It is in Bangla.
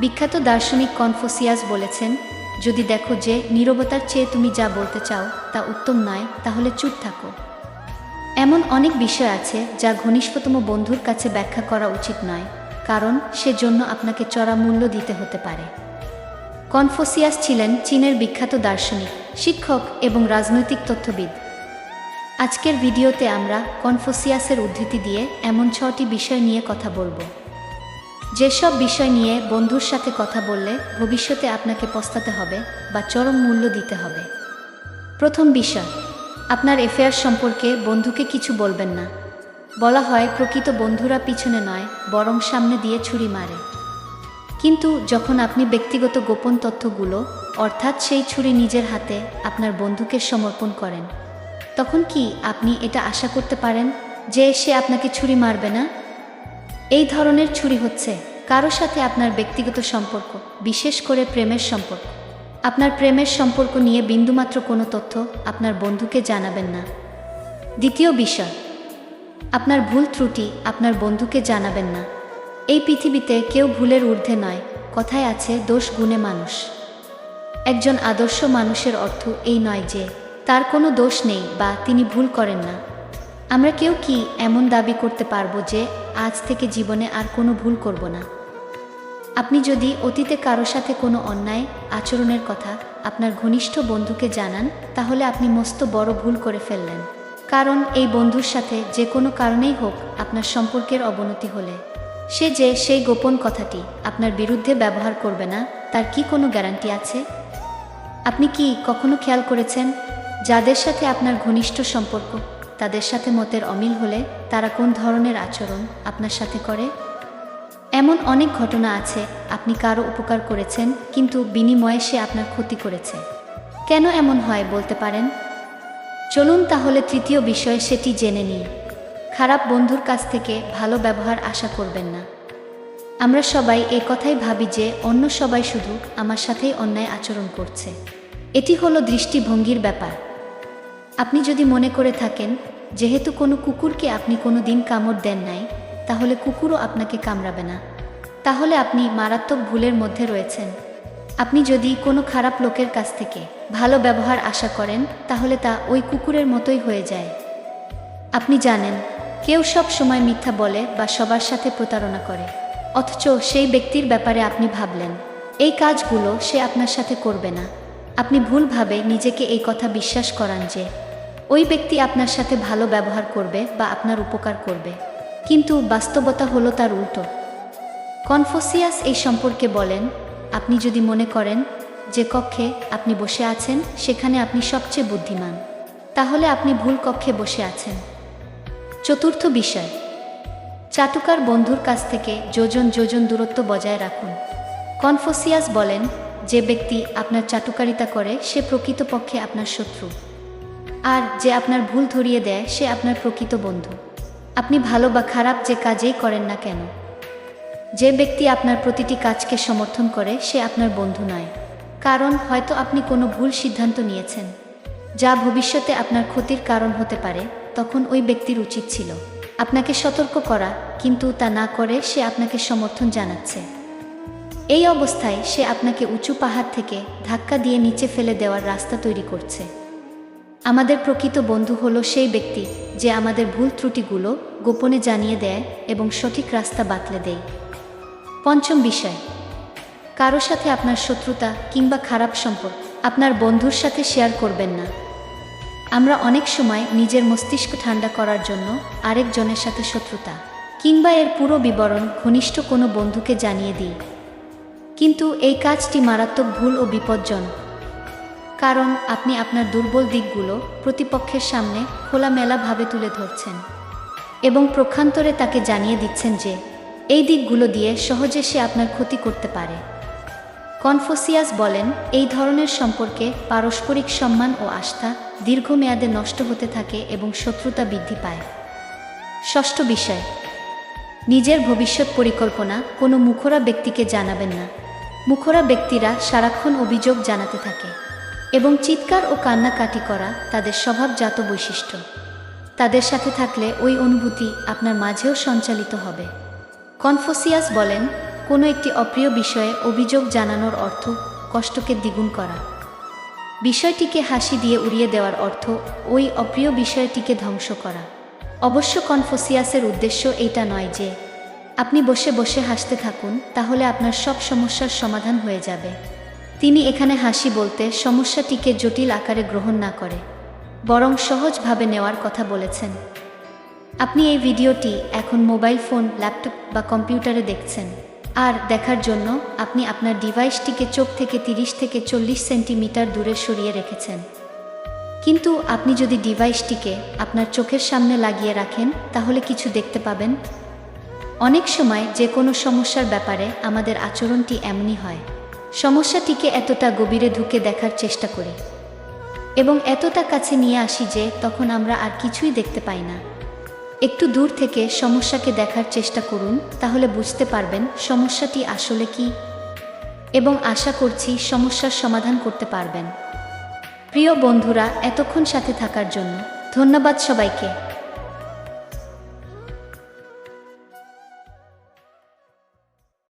বিখ্যাত দার্শনিক কনফুসিয়াস বলেছেন, যদি দেখো যে নীরবতার চেয়ে তুমি যা বলতে চাও তা উত্তম নয়, তাহলে চুপ থাকো। এমন অনেক বিষয় আছে যা ঘনিষ্ঠতম বন্ধুর কাছে ব্যাখ্যা করা উচিত নয়, কারণ সেজন্য আপনাকে চড়া মূল্য দিতে হতে পারে। কনফুসিয়াস ছিলেন চীনের বিখ্যাত দার্শনিক, শিক্ষক এবং রাজনৈতিক তত্ত্ববিদ। আজকের ভিডিওতে আমরা কনফুসিয়াসের উদ্ধৃতি দিয়ে এমন 6টি বিষয় নিয়ে কথা বলবো, যেসব বিষয় নিয়ে বন্ধুর সাথে কথা বললে ভবিষ্যতে আপনাকে পস্তাতে হবে বা চরম মূল্য দিতে হবে। প্রথম বিষয়, আপনার অ্যাফেয়ার সম্পর্কে বন্ধুকে কিছু বলবেন না। বলা হয় প্রকৃত বন্ধুরা পিছনে নয়, বরং সামনে দিয়ে ছুরি মারে। কিন্তু যখন আপনি ব্যক্তিগত গোপন তথ্যগুলো, অর্থাৎ সেই ছুরি নিজের হাতে আপনার বন্ধুকে সমর্পণ করেন, তখন কি আপনি এটা আশা করতে পারেন যে সে আপনাকে ছুরি মারবে না? এই ধরনের ছুরি হচ্ছে কারো সাথে আপনার ব্যক্তিগত সম্পর্ক, বিশেষ করে প্রেমের সম্পর্ক। আপনার প্রেমের সম্পর্ক নিয়ে বিন্দুমাত্র কোনো তথ্য আপনার বন্ধুকে জানাবেন না। দ্বিতীয় বিষয়, আপনার ভুল ত্রুটি আপনার বন্ধুকে জানাবেন না। এই পৃথিবীতে কেউ ভুলের ঊর্ধ্বে নয়, কথায় আছে দোষ গুণে মানুষ। একজন আদর্শ মানুষের অর্থ এই নয় যে তার কোনো দোষ নেই বা তিনি ভুল করেন না। আমরা কেউ কি এমন দাবি করতে পারবো যে আজ থেকে জীবনে আর কোনো ভুল করব না? আপনি যদি অতীতে কারো সাথে কোনো অন্যায় আচরণের কথা আপনার ঘনিষ্ঠ বন্ধুকে জানান, তাহলে আপনি মস্ত বড় ভুল করে ফেললেন। কারণ এই বন্ধুর সাথে যে কোনো কারণেই হোক আপনার সম্পর্কের অবনতি হলে সে যে সেই গোপন কথাটি আপনার বিরুদ্ধে ব্যবহার করবে না, তার কি কোনো গ্যারান্টি আছে? আপনি কি কখনো খেয়াল করেছেন, যাদের সাথে আপনার ঘনিষ্ঠ সম্পর্ক, তাদের সাথে মতের অমিল হলে তারা কোন ধরনের আচরণ আপনার সাথে করে? এমন অনেক ঘটনা আছে, আপনি কারো উপকার করেছেন কিন্তু বিনিময়ে সে আপনার ক্ষতি করেছে। কেন এমন হয় বলতে পারেন? চলুন তাহলে তৃতীয় বিষয় সেটি জেনে নিই। খারাপ বন্ধুর কাছ থেকে ভালো ব্যবহার আশা করবেন না। আমরা সবাই এই কথাই ভাবি যে অন্য সবাই শুধু আমার সাথেই অন্যায় আচরণ করছে। এটি হলো দৃষ্টিভঙ্গির ব্যাপার। আপনি যদি মনে করে থাকেন যেহেতু কোনো কুকুরকে আপনি কোনো দিন কামড় দেন নাই, তাহলে কুকুরও আপনাকে কামড়াবে না, তাহলে আপনি মারাত্মক ভুলের মধ্যে রয়েছেন। আপনি যদি কোনো খারাপ লোকের কাছ থেকে ভালো ব্যবহার আশা করেন, তাহলে তা ওই কুকুরের মতোই হয়ে যায়। আপনি জানেন, কেউ সব সময় মিথ্যা বলে বা সবার সাথে প্রতারণা করে, অথচ সেই ব্যক্তির ব্যাপারে আপনি ভাবলেন এই কাজগুলো সে আপনার সাথে করবে না। আপনি ভুলভাবে নিজেকে এই কথা বিশ্বাস করান যে ওই ব্যক্তি আপনার সাথে ভালো ব্যবহার করবে বা আপনার উপকার করবে, কিন্তু বাস্তবতা হলো তার উল্টো। কনফুসিয়াস এই সম্পর্কে বলেন, আপনি যদি মনে করেন যে কক্ষে আপনি বসে আছেন সেখানে আপনি সবচেয়ে বুদ্ধিমান, তাহলে আপনি ভুল কক্ষে বসে আছেন। চতুর্থ বিষয়, চাটুকার বন্ধুর কাছ থেকে যোজন যোজন দূরত্ব বজায় রাখুন। কনফুসিয়াস বলেন, যে ব্যক্তি আপনার চাটুকারিতা করে সে প্রকৃতপক্ষে আপনার শত্রু, আর যে আপনার ভুল ধরিয়ে দেয় সে আপনার প্রকৃত বন্ধু। আপনি ভালো বা খারাপ যে কাজেই করেন না কেন, যে ব্যক্তি আপনার প্রতিটি কাজকে সমর্থন করে সে আপনার বন্ধু নয়। কারণ হয়তো আপনি কোনো ভুল সিদ্ধান্ত নিয়েছেন যা ভবিষ্যতে আপনার ক্ষতির কারণ হতে পারে, তখন ওই ব্যক্তির উচিত ছিল আপনাকে সতর্ক করা, কিন্তু তা না করে সে আপনাকে সমর্থন জানাচ্ছে। এই অবস্থায় সে আপনাকে উঁচু পাহাড় থেকে ধাক্কা দিয়ে নিচে ফেলে দেওয়ার রাস্তা তৈরি করছে। আমাদের প্রকৃত বন্ধু হলো সেই ব্যক্তি যে আমাদের ভুল ত্রুটিগুলো গোপনে জানিয়ে দেয় এবং সঠিক রাস্তা বাতলে দেয়। পঞ্চম বিষয়, কারো সাথে আপনার শত্রুতা কিংবা খারাপ সম্পর্ক আপনার বন্ধুর সাথে শেয়ার করবেন না। আমরা অনেক সময় নিজের মস্তিষ্ক ঠান্ডা করার জন্য আরেকজনের সাথে শত্রুতা কিংবা এর পুরো বিবরণ ঘনিষ্ঠ কোনো বন্ধুকে জানিয়ে দিই, কিন্তু এই কাজটি মারাত্মক ভুল ও বিপজ্জনক। কারণ আপনি আপনার দুর্বল দিকগুলো প্রতিপক্ষের সামনে খোলামেলাভাবে তুলে ধরছেন এবং প্রক্ষান্তরে তাকে জানিয়ে দিচ্ছেন যে এই দিকগুলো দিয়ে সহজে সে আপনার ক্ষতি করতে পারে। কনফুসিয়াস বলেন, এই ধরনের সম্পর্কে পারস্পরিক সম্মান ও আস্থা দীর্ঘমেয়াদে নষ্ট হতে থাকে এবং শত্রুতা বৃদ্ধি পায়। ষষ্ঠ বিষয়, নিজের ভবিষ্যৎ পরিকল্পনা কোনো মুখরা ব্যক্তিকে জানাবেন না। মুখরা ব্যক্তিরা সারাক্ষণ অভিযোগ জানাতে থাকে এবং চিৎকার ও কান্নাকাটি করা তাদের স্বভাবজাত বৈশিষ্ট্য। তাদের সাথে থাকলে ওই অনুভূতি আপনার মাঝেও সঞ্চালিত হবে। কনফুসিয়াস বলেন, কোনো একটি অপ্রিয় বিষয়ে অভিযোগ জানানোর অর্থ কষ্টকে দ্বিগুণ করা। বিষয়টিকে হাসি দিয়ে উড়িয়ে দেওয়ার অর্থ ওই অপ্রিয় বিষয়টিকে ধ্বংস করা। অবশ্য কনফুসিয়াসের উদ্দেশ্য এইটা নয় যে আপনি বসে বসে হাসতে থাকুন, তাহলে আপনার সব সমস্যার সমাধান হয়ে যাবে। তিনি এখানে হাসি বলতে সমস্যাটিকে জটিল আকারে গ্রহণ না করে বরং সহজভাবে নেওয়ার কথা বলেছেন। আপনি এই ভিডিওটি এখন মোবাইল ফোন, ল্যাপটপ বা কম্পিউটারে দেখছেন, আর দেখার জন্য আপনি আপনার ডিভাইসটিকে চোখ থেকে 30 থেকে 40 সেন্টিমিটার দূরে সরিয়ে রেখেছেন। কিন্তু আপনি যদি ডিভাইসটিকে আপনার চোখের সামনে লাগিয়ে রাখেন, তাহলে কিছু দেখতে পাবেন। অনেক সময় যে কোনো সমস্যার ব্যাপারে আমাদের আচরণটি এমনই হয়। সমস্যাটিকে এতটা গভীরে ঢুকে দেখার চেষ্টা করি এবং এতটা কাছে নিয়ে আসি যে তখন আমরা আর কিছুই দেখতে পাই না। একটু দূর থেকে সমস্যাকে দেখার চেষ্টা করুন, তাহলে বুঝতে পারবেন সমস্যাটি আসলে কি, এবং আশা করছি সমস্যার সমাধান করতে পারবেন। প্রিয় বন্ধুরা, এতক্ষণ সাথে থাকার জন্য ধন্যবাদ সবাইকে।